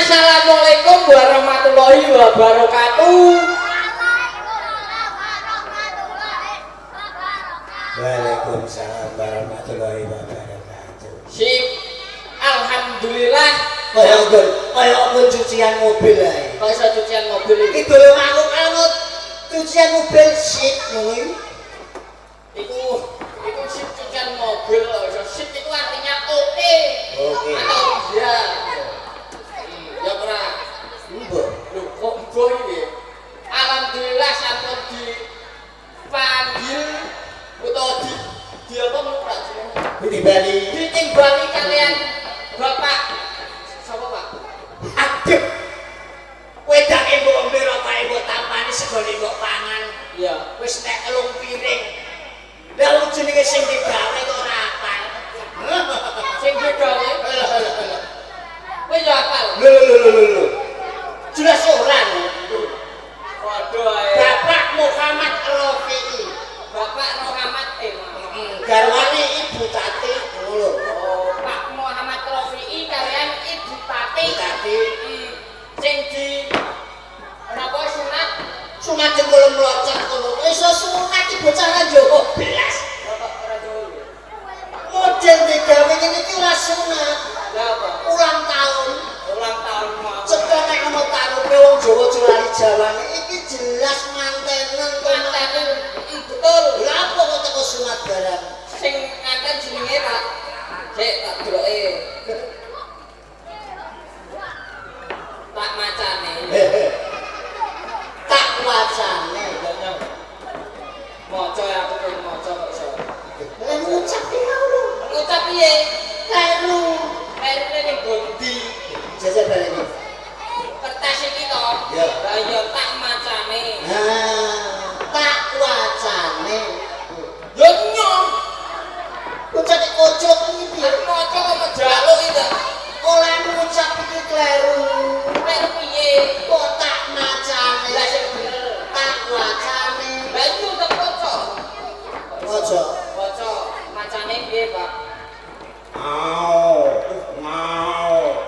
Assalamualaikum warahmatullahi wabarakatuh. Waalaikumsalam warahmatullahi wabarakatuh. Sip. Alhamdulillah. Kaya pun cucian mobil ae. Kok iso cucian mobil iki? Iki lho manut cucian mobil sip ngono. Iku sip cucian mobil lho. Sip itu artinya oke. Oke. Atau iya. Ya ora. Mbok. Lho kok mbok iki? Alhamdulillah sampun dipanggil utawa Dia apa menurut Pak jenenge? Di Bali. Ditimbali kalian Bapak sapa Pak? Aduh. Wedake mbok ombe rokoke mbok tampani segone mbok pangan. Iya. Wis nek telung piring. Lah wong jenenge sing digawe kok ora apal. Sing digawe. Kowe yo apal. Lho. Jelas ora lho. Waduh ae. Bapak Muhammad Rafi'i. Bapak Muhammad Garwane Ibu Tati lho. Oh, Pak Muhammad Rafi'i kalian Ibu Tati. Tati Sing di napa sunat jempol mlocot ngono. Iso sunat iki bocah lan Jawa belas. Bapak ora dulu. Model digawe ngene iki ora sunat. Lah apa? Ulang tahun. Ulang tahun mau. Cetha nek ana tarupe wong Jawa Julali Jawane iki jelas mantenen Manten betul. Lah apa kok teko sunat barang? Sing nganten jenenge Pak. Sik tak deloke. Tak macane. Tak wacane. Maca ya aku pengen maca kok iso. Lah ngucap piye lho? Ngucap piye? Kleru. Airnya ning gondi. Jajal baleni. Kertas iki to. Ya. Lah iya tak macane. Tak wacane. Yo nyong. Ngucap kocok iki piye? Aku maca kok menjaluk iki. Oleh ngucap iki kleru. Nek piye? Kok tak macane? Lah sing bener. Tak wacane. Lah itu tak maca. Waca. Maca macane piye, Pak? Mau.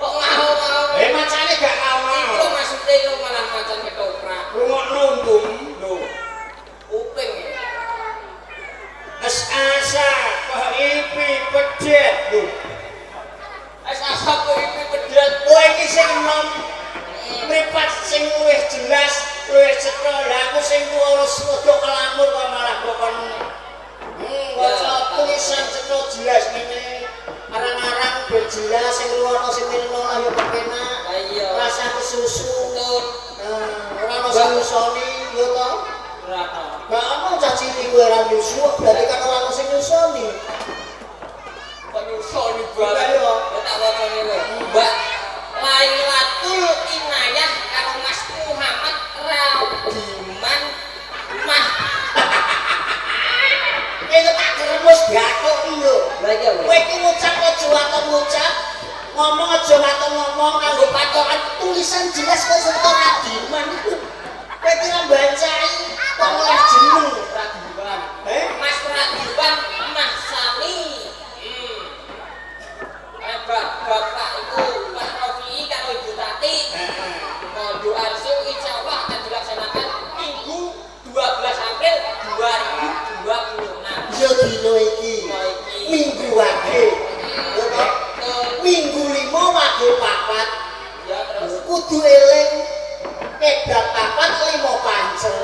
Kok ngau-ngau? Macane gak Iku ngawal. maksudnya lu malah macan ketoprak. Rungokno untung. Lho. Uping. Asa ipi pedet. Lho. Asa kok iki pedet. Kowe iki sing enom. Mripat sing luwih jelas, luwih cetha. Lah aku sing tuwa rada kelamur kok malah kokon. Waca tulisan cetha jelas ngene. Arang-arang ben jelas sing ruwono sing mirno lah yo kepenak. Lah iya. Rasa kesusu. Betul. Ora ono sing nyusoni yo to. Ora tau. Gak ono caci minggu ora nyusu, berarti kan ora ono sing nyusoni. Penyusul di bawah. Iya. Ya tak wacane lho. Mbak Lailatul Inayah karo Mas Muhammad Raudiman Mah. Itu tak keremus gatuk lho. Lah iya lho. Kowe iki ngucap aja waton ngucap, ngomong aja waton ngomong kanggo patokan tulisan jelas kok serta Radiman itu. Kowe iki ra bacai kok oleh jeneng. Radiwan. Mas Radiwan Mah Sani. Bapak itu Pak Rafi'i karo Ibu Tati. Mondo Arsul insyaallah akan dilaksanakan Minggu 12 April 2026. yo dino iki. Minggu wage. Yo to. Minggu 5 wage 4. Ya terus Kudu eling kedat 4 5 pancel.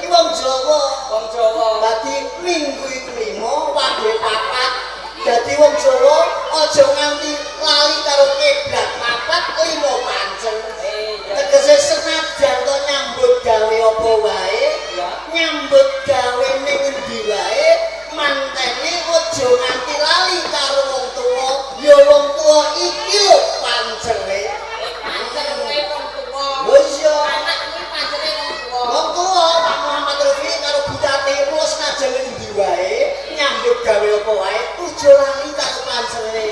Iki wong Jawa. wong Jawa. Dadi minggu iku 5 wage 4. Dadi wong Jawa aja nganti lali karo kiblat 4 5 pancen. Tegese senajan to nyambut gawe apa wae, Ya. nyambut gawe ning endi wae, mantene aja nganti lali karo wong tuwa. Ya wong tuwa iki lho pancene. Pancen kowe wong tuwa. Lho iya. Anak iki pancene wong tuwa. Wong tuwa Pak Muhammad Rafi'i karo Butati lu senajan endi wae, nyambut gawe apa wae, aja lali karo pancene.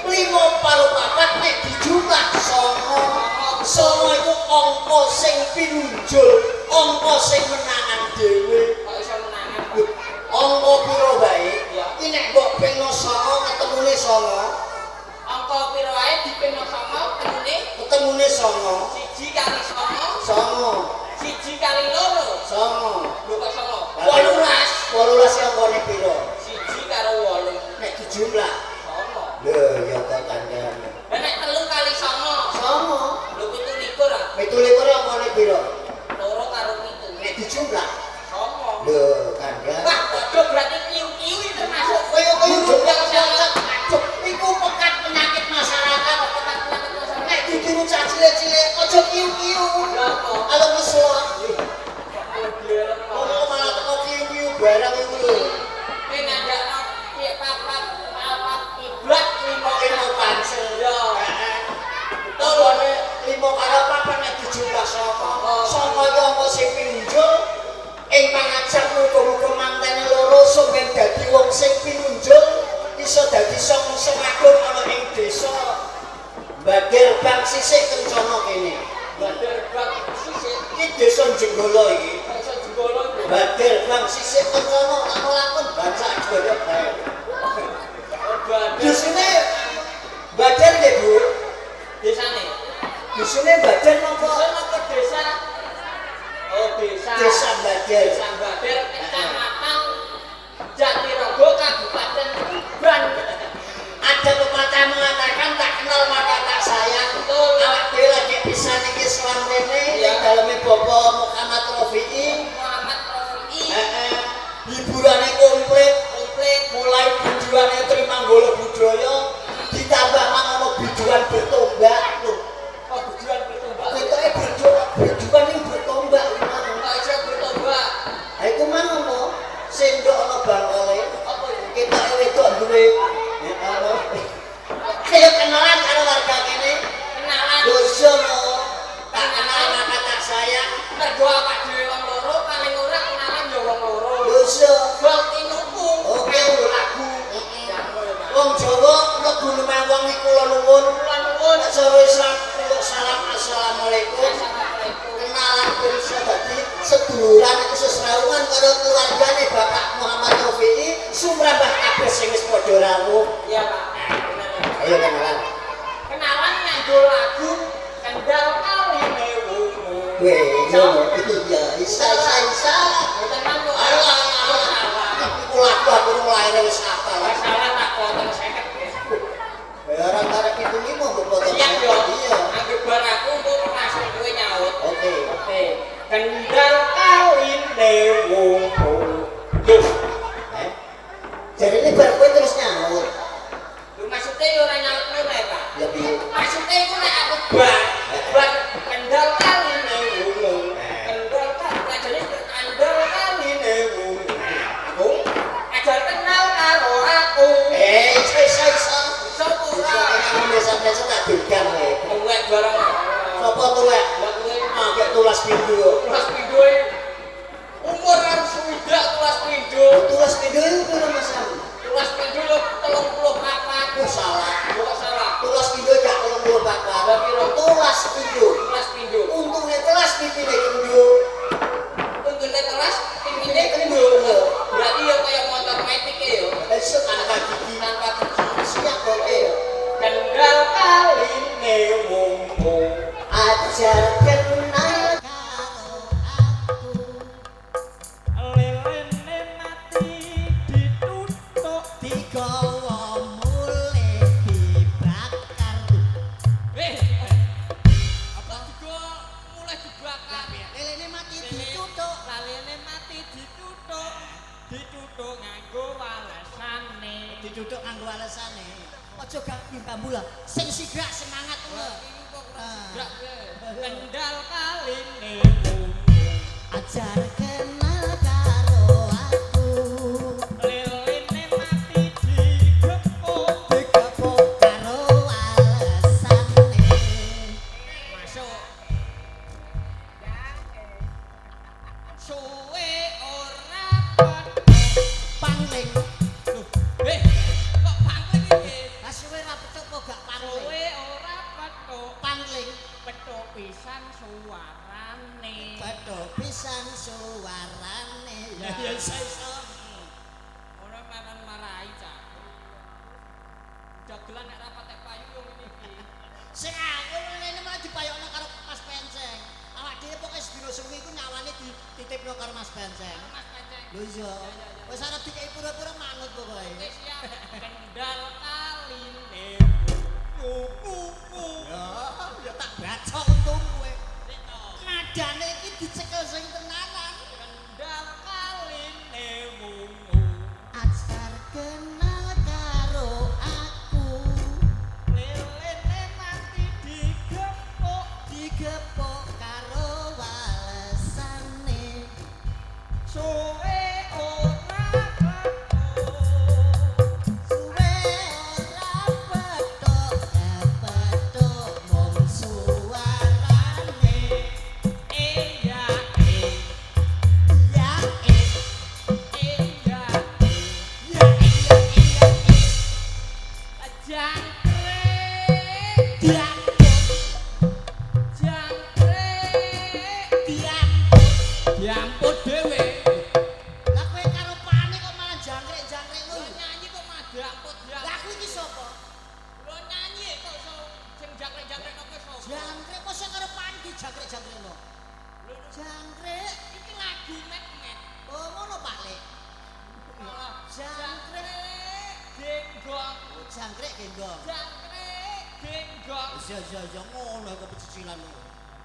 5 karo 4 nek dijumlah 9. 9 iku angka sing pinunjul, angka sing menangan dhewe. Kok iso menangan? Angka pira wae? Ya. Iki nek mbok pengno 9 ketemune 9. Angka pira wae dipeno sama tenune Ketemune 9. 1 kali 9, 9. 1 kali 2. 9. Lho kok sama? 18. 18 angkane pira? 1 karo 8. Nek dijumlah. Sama. Lho, ya kok kandhane. Lah nek 3 kali 9, 9. lho 17 ah. 17 angkane pira? 2 karo 7. Nek dijumlah. Sama. Lho, kandhane. Wah, waduh berarti kiu-kiu iki termasuk Kaya jumlah salah. Aduh, iku pekat penyakit masyarakat. Pekat-pekat masalah. Nek ditiru cah cilik-cilik, aja kiu-kiu. Ya apa? Kalau mesra. Kemudian Ngomong malah teko kiu-kiu barang iku lho. lima karo papat nek dijumlah saka. Saka iki apa sing pinunjul ing pangajap muga-muga mantene loro sampeyan dadi wong sing pinunjul iso dadi song agung ana ing desa. Badher Bang Sisik Kencana kene. Badher Bang Sisik Iki desa Jenggala iki. desa Jenggala iki. Badher Bang Sisik Kencana lakon bancak jodok bae. Dusune Badher nggih, Bu. Desane. Dusune Badher napa? Apa desa? Oh, desa. Desa Badher. Desa Badher, Kecamatan Jatirogo, Kabupaten Tuban. Ada pepatah mengatakan tak kenal maka tak sayang. Betul. Awak dhewe lagi pisan iki selang rene Iya. ing daleme Bapak Muhammad Rafi'i. Muhammad Rafi'i. Hiburane komplit, Komplit. mulai biduane Trimanggala Budaya ditambah mangono biduan bertombak lho. Oh, tujuan bertombak. Ketoke biduan iki bertombak mang. Tak iso bertombak. Ha iku mang apa? Sendok ana bangkole. Apa itu? Ketoke wedok duwe ayo kenalan karo warga kene. Kenalan. Lho sono. Tak kenal maka tak sayang. Mergo awak dhewe wong loro paling ora kenalan ya wong loro. Lho so. Gol tinuku. Oke lagu. Wong Jawa nek gulumen wong iku kula nuwun. Kula nuwun. Nek cara Islam kula salam assalamualaikum. Assalamualaikum. Kenalan kula iso dadi seduluran iku sesrawungan karo keluargane Bapak Muhammad Rafi'i sumrambah kabeh sing wis padha rawuh. Iya, Pak. Bener. Ayo kenalan. Kenalan nganggo lagu Kendal Kaline Wungu. Weh, itu ya isa. Mboten mangko. Ayo iku lagu aku laire wis apal. Masalah tak potong 50 ya. Ya ora karep itu limo mbok potong. Siap yo. Iya. Angger bar aku untuk langsung kowe nyaut. Oke. Oke. Kendal Kaline Wungu. Duh. Jadi ini bar kowe terus nyaut. Lu maksudnya yo ora nyaut ngono ya, Pak? Ya piye? Maksudnya iku nek aku bar Kendal Kaline Wungu. Kendal Kaline Kendal Kaline Wungu. Aku ajar kenal karo aku. Isa. Sopo Isa ora? kamu biasa-biasa tak durkan kowe. Tuwek barang. Sopo tuwek? Lah kowe Agak tulas pindho. tulas pindho umur harus sudah tulas pindho. Tulas pindho itu piro Mas Sam? Tulas pindho lho 34. Oh salah. Kok salah? Tulas pindho gak 34. Lah piro? Tulas pindho. Tulas pindho. Untungnya telas pipine kendho. Untune telas pindhine kendho. Berarti ya kaya motor metik ya. Esuk tanpa gigi. Tanpa gigi. Siap oke ya. Kendal Kaline Wungu. Ajar kenal karo aku. Lelene mati dituthuk Digawa mulai dibakar. Apa juga mulai dibakar? Lelene mati dituthuk. Lelene mati dituthuk nganggo walesane. Dituthuk nganggo alesane. Aja gak bambu lah. Sing sigrak semangat ngono. Gerak Kendal Kaline Ajar kenal karo aku. lelene mati digepuk Digepuk karo alesane. masuk suwe ora Pangling. Loh, kok pangling iki? Lah suwe ra petuk kok gak pangling. Suwe ora petuk, Pangling. petuk pisan suarane. Petuk pisan suarane. Ya iso. Ora maran marai cah. Dagelan nek rapat tek payu yo ngene iki. Sing aku ngene malah dipayokno karo Mas Penceng. Awak dhewe pokoke sedina sewengi iku nyawane dititipno karo Mas Penceng. Mas Penceng. Lho iya. Wis arep dikei pura-pura manut pokoke. Oke siap. Kendal Kaline Ya tak baca untung kowe. Rito. Nadane iki dicekel sing tenanan. Kendal Kaline Wungu. Ajar kenal karo aku. Lelene mati digepuk. Digepuk karo walesane. Suwe ora petuk. Suwe ora petuk, petuk mung suara. ngerti jangkrik-jangkrikno. Jangkrik Iki lagu met-met. oh ngono Pak Lek. Jangkrik genggong. Jangkrik genggong. Jangkrik genggong. Ya ngono kok pecicilan.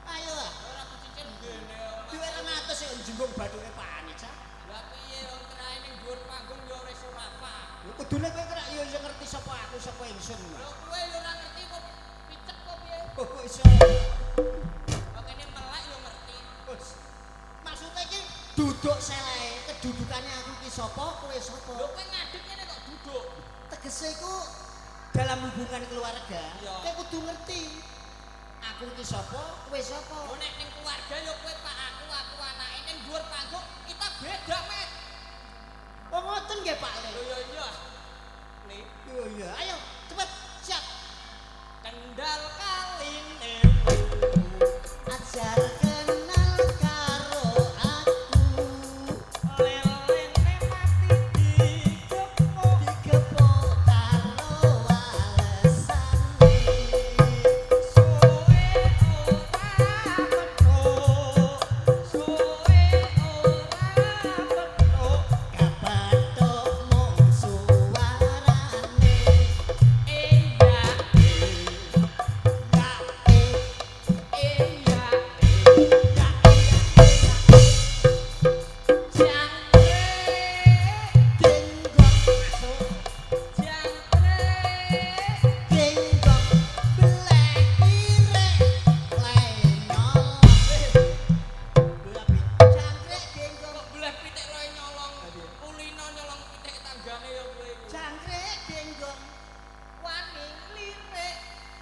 Ayo ah. Ora kucicil ngene ora. Duwe 200 sing njunggung bathunge panik cah. Lah piye wong krae ning dhuwur panggung yo ora iso apa. Kudune kowe kira yo ngerti sapa aku sapa ingsun. Lho kowe yo ora ngerti kok picek kok piye. Kok iso. Makane melek yo ngerti. Maksudnya iki duduk selehe, kedudukannya aku ki sapa, kowe sapa? Lho kowe ngadeg ngene kok duduk. Tegese iku dalam hubungan keluarga, Iya. kowe kudu ngerti. Aku ki sapa, kowe sapa? Oh nek ning keluarga yo kowe pak aku anake ning dhuwur panggung kita beda met. Oh ngoten nggih Pak Lho Le. yo iya. Nih Yo iya, ayo cepet siap. kendal kaline. Ajar kenal karo aku. Lelene mati digepuk. Digepuk karo walesane. Suwe ora petuk. Suwe ora petuk. Kapatok mung suarane. Iya.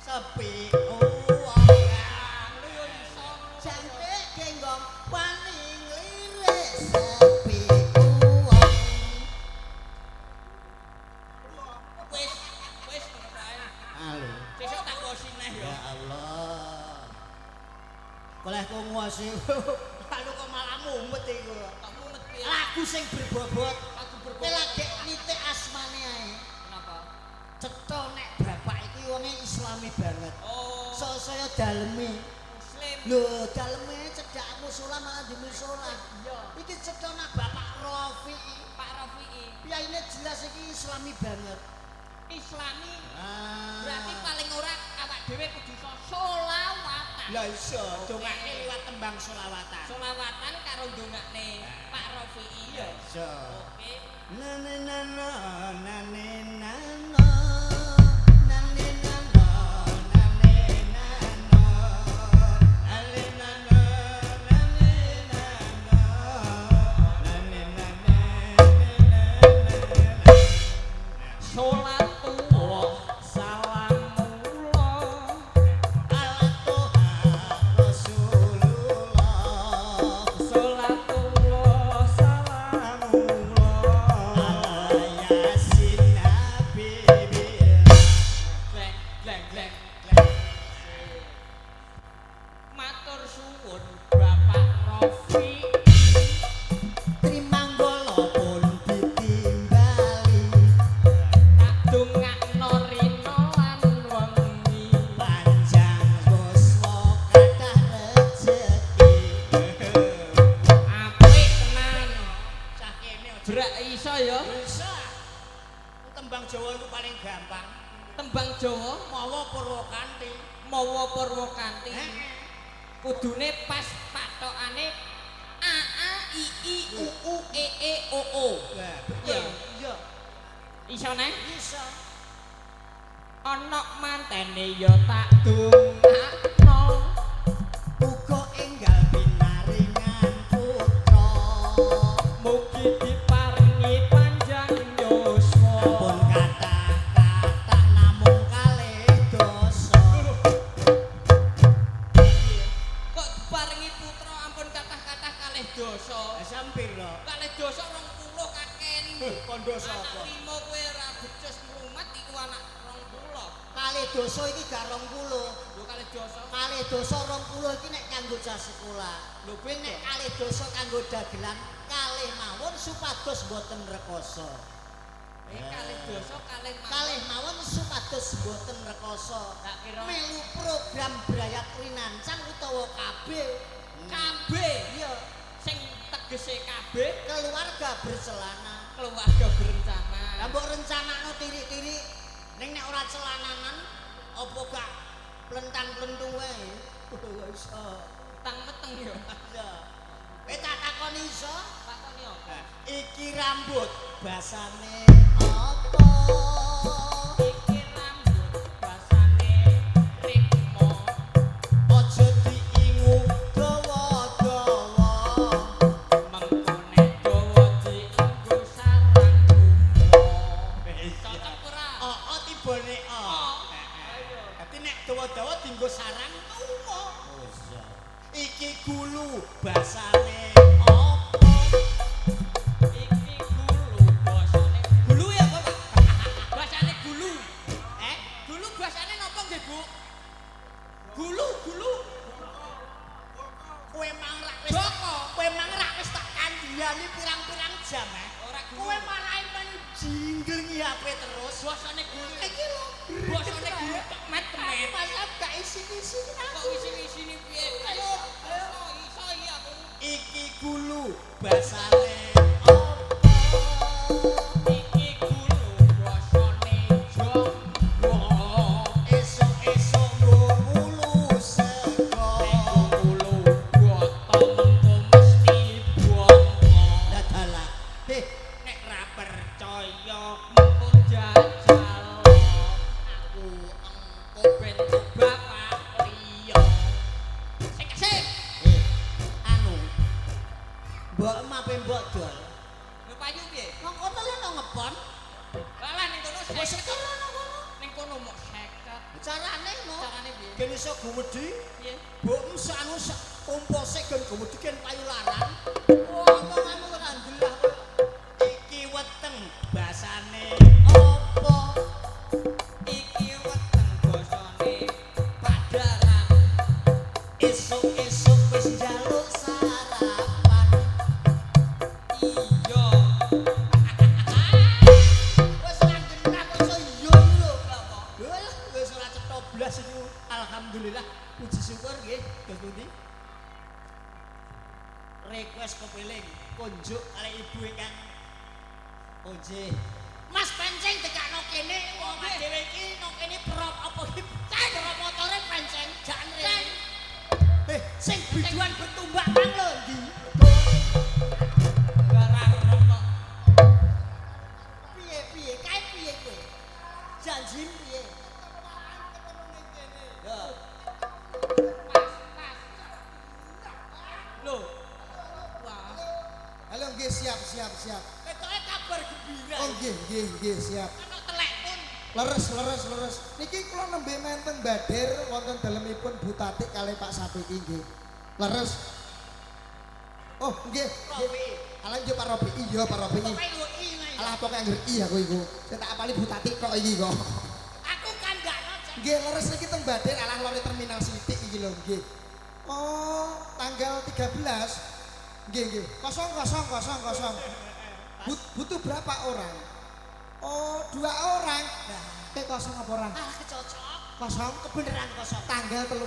Sepi jangkrik genggong paning lirik sepi uang. Halo. Ya Allah. Oleh kok nguasi. Lalu kok malah mumet iku. Lagu sing berbobot. Kowe lagi nitik asmane ae. Cetha nek bapak iki wonge islami banget. Saya daleme. Lho, daleme cedhak musala malah di musala. Iki cetha nak Bapak Rofi. Piyaine jelas iki islami banget. Islami Ah. berarti paling ora awak dhewe kudu iso sholawatan. Lah iso dongake liwat tembang selawatan. Sholawatan karo ndongakne Pak Rofi'i ya. Iso. Oke. Nane nano nane nano nane nano nane nano ale nano nane nano nane nane Sholatullah salamullah ala Tuhan Rasulullah Sholatullah salamullah ala Yasin Habibie. Gleng Matur suwun Bapak Rofi Trimanggala pun ditimbali tak dongakno rina lan wengi panjang buswa kathah rejeki. apik tenan Cah kene aja brak iso ya bisa. Tembang Jawa itu paling gampang. tembang Jawa Mawa Purwakanthi. mawa Purwakanthi kudune pas patokane a a i i u u e e o o Lah, Iya. iya. iso neh Bisa. ana mantene ya tak dongakno Uga enggal pinaringan putra. mugi diparingi panjang yuswa Ampun kathah-kathah namung kalih dosa. kok diparingi putra ampun kathah-kathah kalih dosa Sampir lho. kalih dosa 20 kaken Kondo anak sapa? 5 kowe ora becus ngrumat iku anak 20 Kalih dosa iki gak 20. lho kalih dosa Kalih dosa 20 iki nek kanggo jas sekolah. Lho kuwi nek kalih dosa kanggo dagelan kalih mawon supados boten rekoso. Kalih dosa kalih mawon supados boten rekoso. Tak kira Melu program Brayat Rinancang utawa kabeh. kabeh Iya, sing tegese kabeh keluarga bercelana. keluarga berencana. Lah mbok rencanakno tirik-tirik ning nek ora celananan apa gak plentan-plentung wae. Ora iso. Meteng yo. Iya. Kowe tak takoni iso? Takoni apa? Iki rambut basane apa? Iki rambut basane rikmo. Aja diingu dawa-dawa. Mengkone dawa dienggo sarang gumo. Cocok ora? Oh, tibane Oh. Ayo. Dadi nek dawa-dawa dienggo sarang umo. Iki gulu basane apa? Iki gulu basane. Gulu ya apa, Pak? Basane gulu. Gulu basane napa nggih, Bu? Gulu. Kowe mang rak wis Joko. kowe mang rak wis tak kandhani pirang-pirang jam Ora gulu. Kowe malah men jinggel HP terus. Basane gulu. Iki lho. Basane gulu tok met-met. Masa gak isi-isi Kok isi-isine piye? Ayo. Iso iya aku. Iki gulu basane apa? Iki gulu basane jombo. Esuk-esuk nggo mulu sego. Gulu botol mengko mesti bongo. Dadalah. Nek ra percaya mengko jajal. Aku engko ben bapak liya. Sik. Anu. Mbok mape mbok dol. Yo payu piye? Wong kono lho ngebon. Alah ning kono Wis 50. kono kono. Ning kono mok 50. Carane no. Carane piye? Ben iso gumedhi. Piye? Mbok anu sak kompose gen gumedhi gen payu larang. Omonganmu ora ndelah. Iki weteng basane apa? Iki weteng basane padaran. Esuk-esuk wis njaluk sarapan. Iya. Wis nanggenah kok iso iya lho. Lho wis ora cetha blas iku. Alhamdulillah puji syukur nggih Gus Pundi. Request kepiling kunjuk kali ibu ingkang Oje. Mas penceng dekakno kene wong dhewe iki nang kene prop apa iki? Prop motore penceng jan rene. Sing biduan bertumbak nang lho ndi? Barang rokok. Piye kae piye kowe? Janji piye? Ya. Pas. Loh. Wah. Halo nggih siap. Ketoke kabar gembira. Oh nggih siap. Ana telek pun. Leres. Niki kula nembe menten Badir wonten dalemipun Bu Tatik kalih Pak Sapiki nggih. Leres. Oh nggih. Robi. Ala njuk Pak Robi. Iya Pak Robi. Pokoke lu iki. Alah pokoke anggere iya aku iku. Saya tak apali Bu Tatik kok iki kok. Aku kan gak ngerti. Nggih leres niki teng Badir alah lori terminal Sitik iki lho nggih. Oh, tanggal 13. Nggih. Kosong. Butuh berapa orang? Oh, 2 orang. Nah, kosong apa orang? Ah kecocok. Kosong. Kebeneran kosong. Tanggal 13.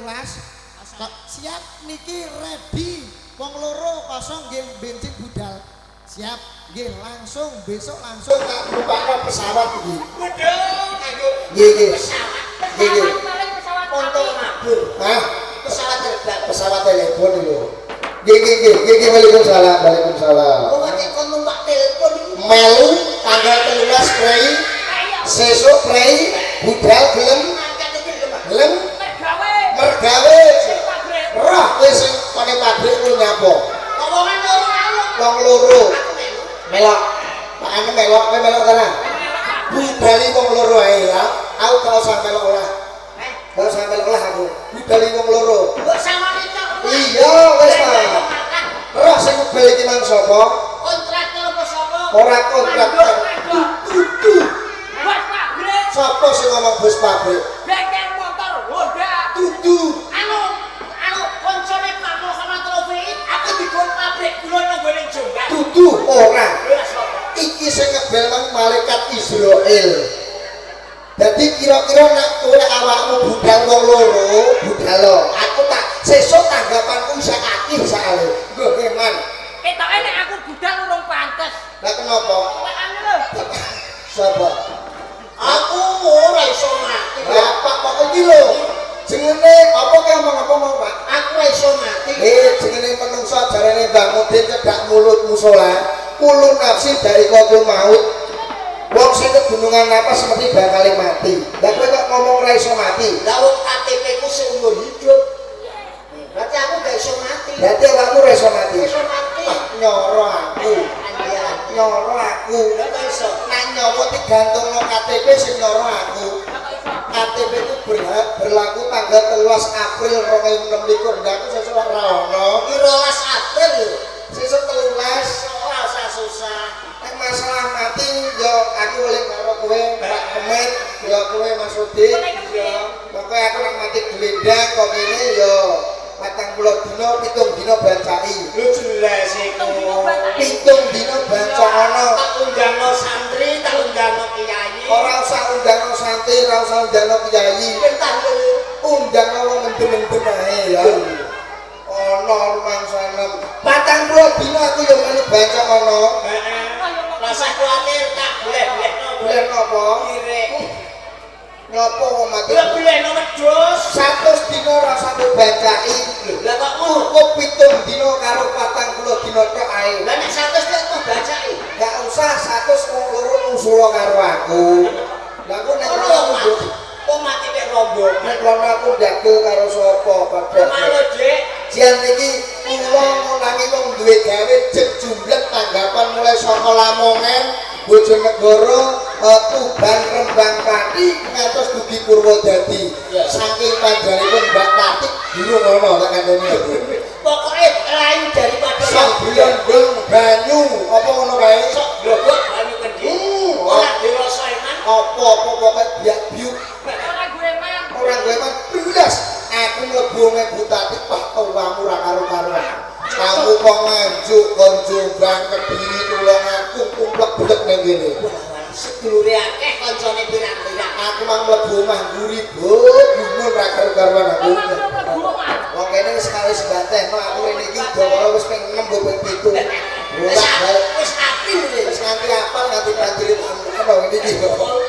Kosong. Siap niki ready. Wong loro kosong nggih bensin budal. Siap. Nggih langsung besok langsung tak numpak pesawat iki. Bedong aku. Nggih. Pesawat paling pesawat untung mabur. Hah? Pesawat terbang. Pesawat telepon lho. Nggih. Waalaikumsalam. Wong nek kon numpak telepon iki Melu tanggal 13 Prei. Sesuk Prei budal gelem angkat iki lho, Pak. gelem mergawe. Roh kowe sing kene pabrik ku nyapo? Omongan loro aku. Wong loro. Aku melu. Melok. Pak ane melok, kowe melok tenan. Budali wong loro ae ya. Aku gak usah melok lah. Gak usah melok lah aku. Budali wong loro. Mbok sawani tok. Iya, wis Pak. Roh sing bel iki mang sapa? Kontraktor apa sapa? Ora kontraktor. Dudu. Bos pabrik. Sapa sing ngomong bos pabrik? Bengkel motor Honda. Dudu. Anu koncone Pak Muhammad Rofi, aku dikon pabrik gula nang gone Jombang. Dudu ora. Lha sapa? Iki iki sing ngebel mang malaikat Israel. Dadi kira-kira nek kowe awakmu budal wong loro, budal aku tak sesuk tanggapanku isih akeh sakale. Nggo keman. Ketoke nek aku budal urung pantes. Lah kenapa? Koweane lho. Sapa? Aku ora iso mati. Bapak kok iki lho. Jenenge apa ki omong-omong Pak? Aku ora iso mati. Jenenge menungso jarane Mbah Mudin cedak mulut musola. Kulun nafsi dari kau maut. Wong sing kegunungan napas mesti bakal mati. Lah kowe kok ngomong ora iso mati? Lah wong KTP ku seumur hidup. Berarti aku gak iso mati. Berarti awakmu ora iso mati. Iso mati. Nyoro aku. Andian. Nyoro aku. Lah kok iso? Nek nyawa digantungno KTP sing nyoro aku. KTP itu berlaku tanggal 13 April 2026. Ndak aku sesuk ora ono. Ki 12 April lho. Sesuk 13. Ora usah susah. Nek masalah mati yo aku oleh karo kowe Pak Kemet, yo kowe Mas Udin. Yo pokoke aku nek mati glendang kok kene yo 40 dina 7 dina bancai. Lu jelas iku. 7 dina banca ana. Tak undangno santri, tak undangno kiai. Ora usah undangno santri, ora usah undangno kiai. Pentah lho. Undangno wong mendem-mendem ae ya. Ana rumangsanem 40 dina aku yo melu banca ana. Heeh. Rasa kuwatir tak boleh-bolehno. Boleh napa? Kirek. Napa wong mati? Lah bolehno wedhus. 100 dina ora sampe bancai. Lah kok Cukup 7 dina karo 40 dina tok ae. Lah nek 100 nek kok bacai. Gak usah 100 wong loro ngusula karo aku. Lah aku nek ora kok mati nek rombongan. nek kono aku ndakul karo sapa padha. Kemana, Dik? Jan iki kula ngonangi wong duwe gawe jek jumlah tanggapan mulai saka Lamongan, Bojonegoro, Tuban, Rembang, Pati ngantos dugi Purwodadi. Saking panjenenganipun Mbak Tatik durung ono tak kandhani aku. Pokoke lain daripada Sok blondong banyu apa ngono kae? sok blogok banyu kendi. Ora dirasa eman. Apa pokoke biak biuk Ora gue man. ora gue man blas. Aku mlebu mek Butatik Pak tuwamu ra karo-karoan. Kamu kok nganjuk kon Jombang Kediri Tulungagung kumplek blek ning kene. Sedulure akeh kancane pirang-pirang. Aku mang mlebu omah nguri gumun ra karo-karoan aku. Wong kene wis sekali sebateno aku rene iki dawa wis ping 6 mbok 7. Wis api lho. Wis nganti apal nganti prajurit apa iki.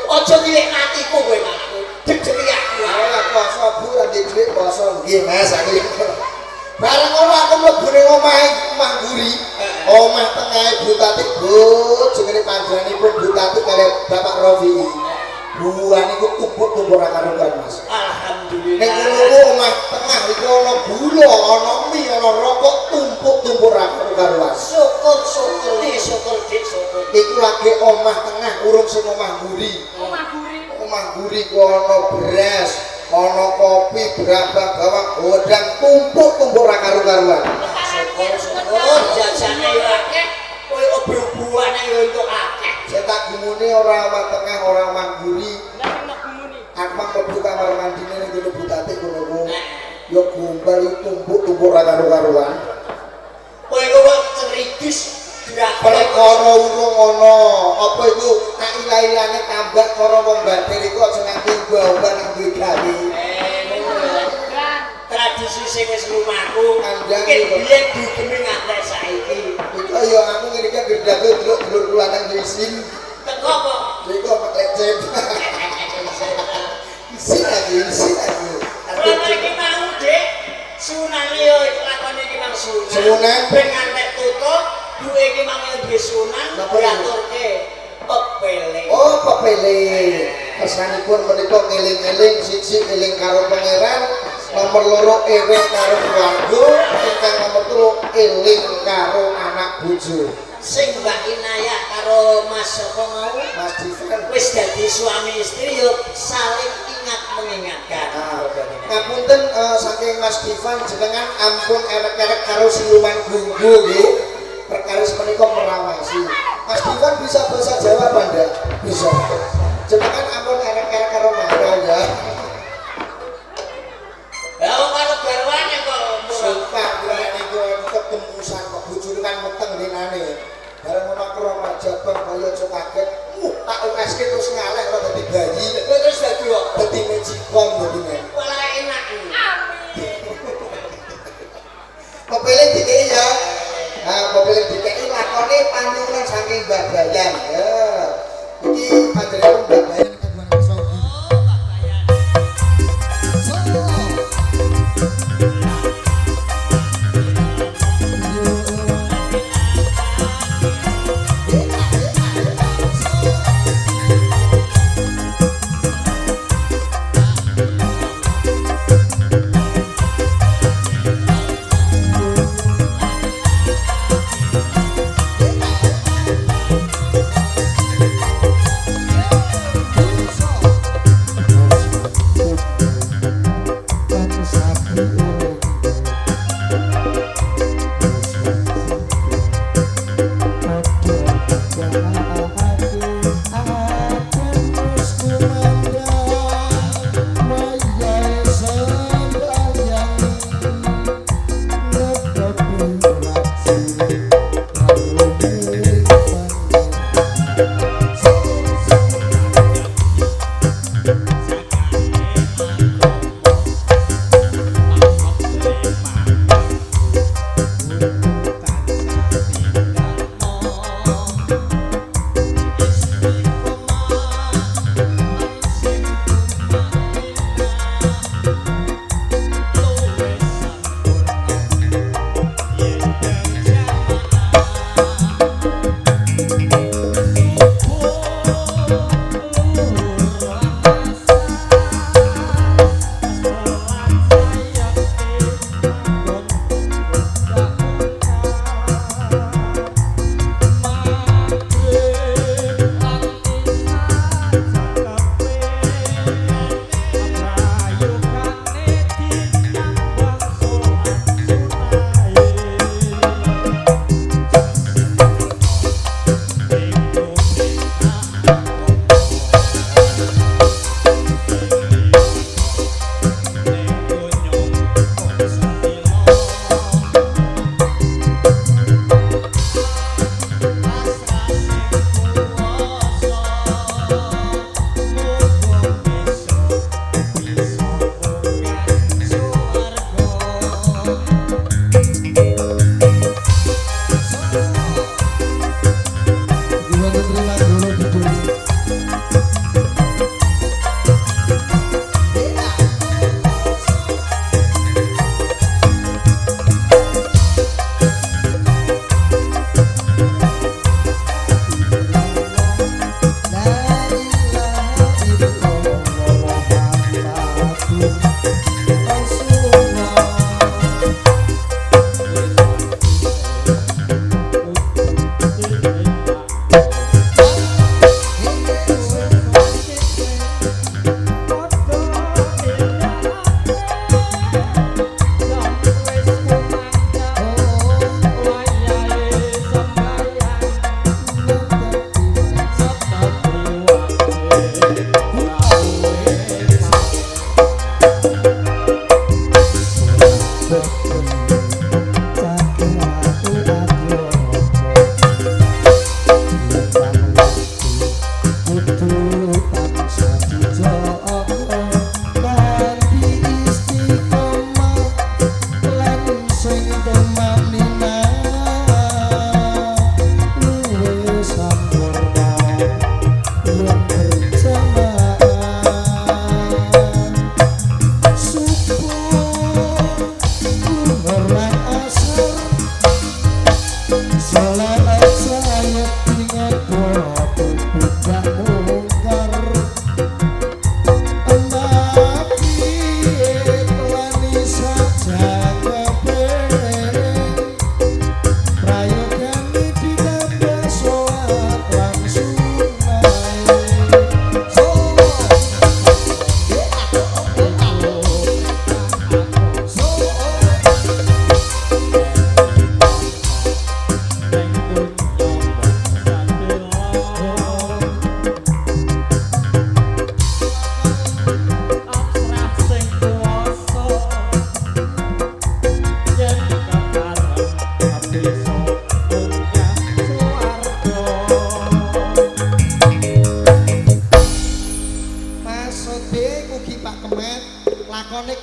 Aja nyilek atiku kowe malah. Deg-deg aku. Ora poso Bu ra dhuwit poso nggih Mas aku. Bareng ngono aku mlebu ning omahe Mangguri. Omah tengahe Butatik Bu, jenenge panjenenganipun Butatik kali Bapak Rofi. Buah niku tumpuk-tumpuk ra karo-karoan Mas. Alhamdulillah. Nek ngono omah tengah iku ana gula, ana mie, ana rokok tumpuk-tumpuk ra karo-karoan. Syukur Dik, syukur. Iku lagi omah tengah urung sing omah Guri. Omah guri. Omah Guri ku ana beras, ana kopi, berambang bawang godang tumpuk-tumpuk ra karo-karoan. Syukur jajane yo akeh. Kowe obrol-buane yo entuk akeh. Cetak gumune ora omah tengah, ora omah Guri. Lah nek gumuni. Aku mlebu kamar mandine ning kene Butatik ngono. Yo gombal tumpuk-tumpuk ra karo-karoan. Kowe kok cerigis gerak Perkara urung ana, apa iku tak ilah-ilane tambak karo wong batir iku aja nganti mbah-mbah nang duwe gawe. tradisi sing wis lumahku. Kandhang Mungkin iku. biyen dugeme ngantek saiki. Iku ya aku ngene iki gerdaku delok kula nang isin. Teko apa? Iku mek lecet. Isin aku. Kalau iki mau, Dik, sunane yo iku lakone iki mang sunan. Sunan. Ben ngantek tutup, duwe iki mang duwe sunan Napa iku? diaturke pepele. Oh, pepele. Kesanipun menika ngeling-eling siji eling karo pangeran, nomor loro eling karo keluarga, ingkang nomor telu eling karo anak bojo. Sing Mbak Inayah karo Mas sapa mau? Mas Divan. Wis dadi suami istri yo saling ingat mengingatkan. Ngapunten saking Mas Divan jenengan ampun erek-erek karo siluman gunggu nggih. Perkara menika merawasi. Mas Divan bisa bahasa Jawa apa ndak? Bisa. Jenengan ampun erek-erek karo mana ya? Ya karo garwane kok. Sumpah kula niku ketempusan kok bojone kan meteng denane. Bareng ana krama jabang kaya Tak USK terus ngaleh ora dadi bayi. Terus dadi apa? Dadi magicom dadi men. Malah enak. Pepilih dikei ya. Nah, pepilih dikei lakone panuwun saking Mbah Bayan. Ya. Iki panjenengan Mbah Bayan kagungan kersa.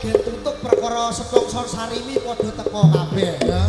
gen tutup perkara sponsor Sarimi padha teko kabeh ya.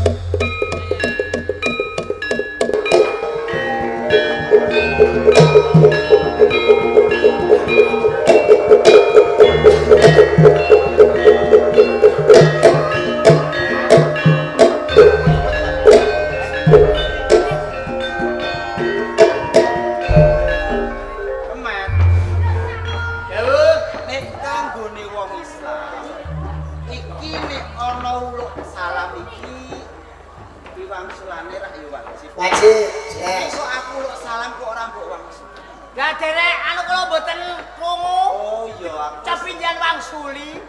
Wajib, jelas. Kok aku lho salam kok ora mbok wangsul. Lah derek anu kula mboten krungu. Oh iya aku. Capinjan wangsuli.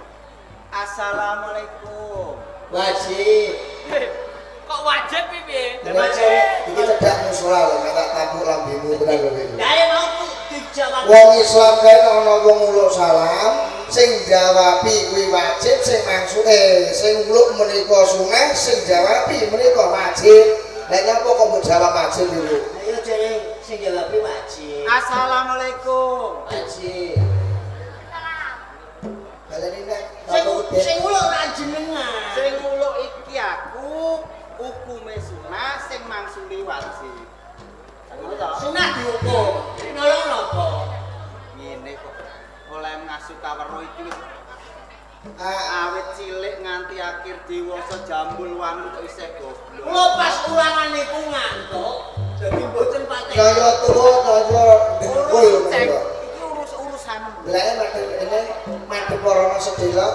Assalamualaikum. Wajib. Kok wajib piye? Wajib. Iki cedak musala lho, nek tak tampuk lambemu tenan lho iki. Lah mau dijawab. Wong Islam kae ana wong uluk salam, sing jawabi kuwi wajib, sing mangsuke sing uluk menika sunah, sing jawabi menika wajib. Lah nyapa kok mbok jawab wajib lho? Ayo jare sing jawab wajib. Assalamualaikum. Wajib. Baleni nek Sing uluk ra jenengan. Sing muluk iki aku hukume sunah sing mangsuli wajib. Ngono to? Sunah dihukum. Nolong napa? Ngene kok. Oleh ngasuh kaweruh iki wis awit cilik nganti akhir dewasa jambul wangun kok isih goblok. Kula pas ulangan niku ngantuk. Dadi mboten patek. kaya tuwa kaya dengkul Cek, ngono. iki urusan. Lah ini madhep para sedherek.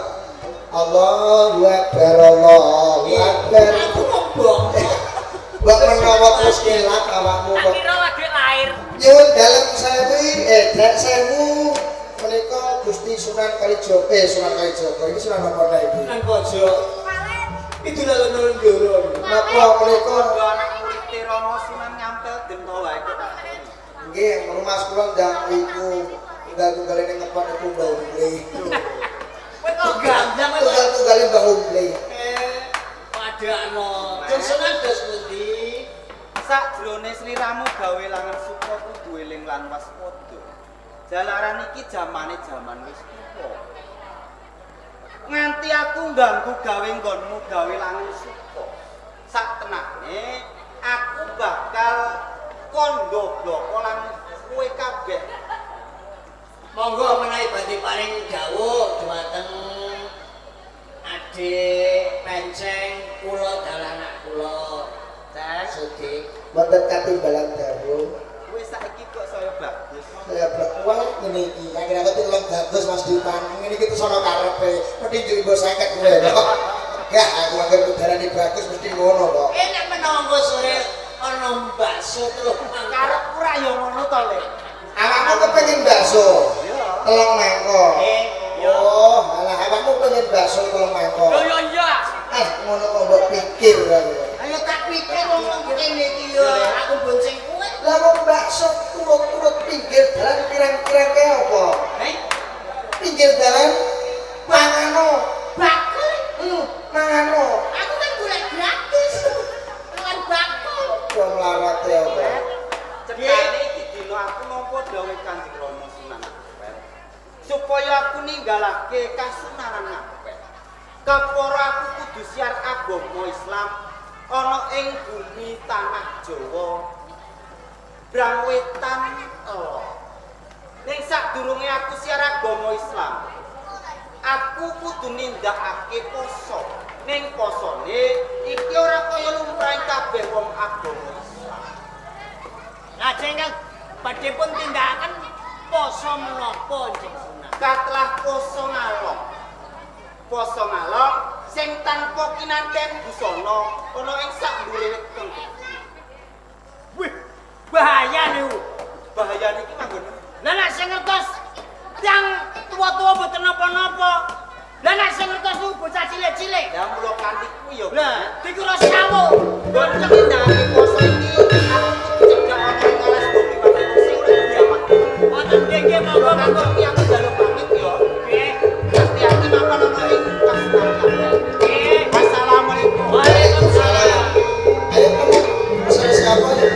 Allahu Akbar, Allahu Akbar. Aku ngobong. Mbok menawa terus kelak awakmu kok. Kira lagi lahir. Nyuwun dalem sewu menika Gusti Sunan Kalijaga Sunan Kalijaga iki Sunan apa ta iki? Nang pojok. Itu lalu nulung ndoro. Napa menika Anak murid Romo Sunan nyampel dem to wae kok. nggih rumah kula ndang iku tunggal-tunggale ning ngepan iku Mbah Umle. Kowe kok gandang kowe. Tunggal-tunggale Mbah Umle. Padakno. Jeng Sunan dos pundi? Sakjroné sliramu gawe langan suka kudu eling lan waspada. Jalaran iki jamane jaman wis tuwa. Nganti aku ganggu gawe nggonmu gawe langan suka. Sak tenane aku bakal kondo bloko lan kowe kabeh. Monggo menawi badhe paring dawuh dhumateng adik penceng kula dalanan kula. Cek, Sudik. Wonten katimbalan dawuh. kowe saiki kok saya bagus. Saya berkuah ngene iki. Nek kira kira lem bagus Mas Dipan. Ngene iki sono karepe. Mesti njuk mbok 50 kowe lho. Ya aku anggere udarane bagus mesti ngono kok. Nek menunggo sore ana bakso telung mangkok. Karep ora ya ngono to, Le. Awakmu kepengin bakso. Iya. Telung mangkok. Iya. Oh, malah awakmu pengen bakso telung mangkok. iya. Ngono kok mbok pikir aku. Ayo tak pikir wong kene iki yo aku bonceng kowe. Lah wong bakso turut-turut pinggir dalan pirang-pirang kaya apa? Pinggir dalan mangano. Bakul. Mangano. Aku kan golek gratis. Dengan bakul. Wong larat ya apa? Cekane iki dina aku nampa dawuh Kanjeng Rama Sunan Ampel. Supaya aku ninggalake kasunanan Ampel. Kepara aku kudu siar agama Islam ana ing bumi tanah Jawa. Brangwetan ning sadurunge aku siar agama Islam. Aku kudu nindakake poso. Ning posone iki ora kaya lumrahing kabeh wong agama Islam. Lajeng kan badhe pun tindakan poso menapa Jeng Sunan? Katlah poso ngalong. Poso ngalong sing tanpa kinanten busana ana ing sak dhuwure weteng. Wih, bahaya niku. Bahaya niki manggon. Lah nek sing ngertos tiyang tuwa-tuwa mboten napa-napa. Lah nek sing ngertos niku bocah cilik-cilik. Ya mulo kanthi kuwi ya. Lah dikira sawu. Boten ndake poso iki aku cegah ana ing alas bumi wae sing diamat. Wonten nggih monggo-monggo. Iki aku njaluk pamit ya. Nggih. Hati-hati mapan ana ing kasunanan kabeh. Nggih. Wassalamualaikum. Waalaikumsalam. Ayo kamu, saya siapa ya?